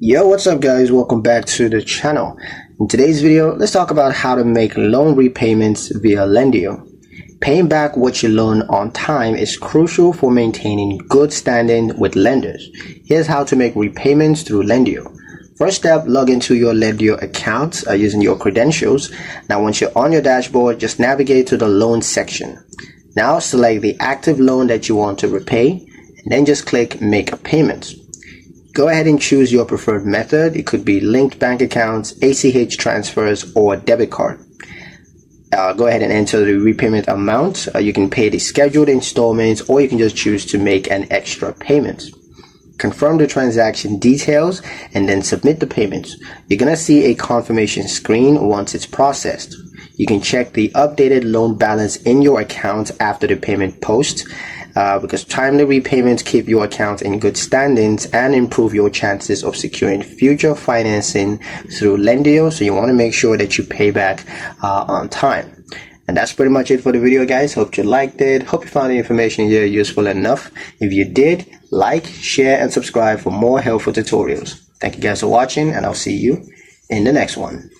Yo, what's up guys? Welcome back to the channel. In today's video, let's talk about how to make loan repayments via Lendio. Paying back what you loan on time is crucial for maintaining good standing with lenders. Here's how to make repayments through Lendio. First step, log into your Lendio account using your credentials. Now once you're on your dashboard, just navigate to the loan section. Now select the active loan that you want to repay and then just click make a payment. Go ahead and choose your preferred method. It could be linked bank accounts, ACH transfers, or debit card. Go ahead and enter the repayment amount. You can pay the scheduled installments, or you can just choose to make an extra payment. Confirm the transaction details and then submit the payments. You're going to see a confirmation screen once it's processed. You can check the updated loan balance in your account after the payment post. Because timely repayments keep your account in good standings and improve your chances of securing future financing through Lendio. So you want to make sure that you pay back on time. And that's pretty much it for the video, guys. Hope you liked it. Hope you found the information here useful enough. If you did, like, share, and subscribe for more helpful tutorials. Thank you guys for watching, and I'll see you in the next one.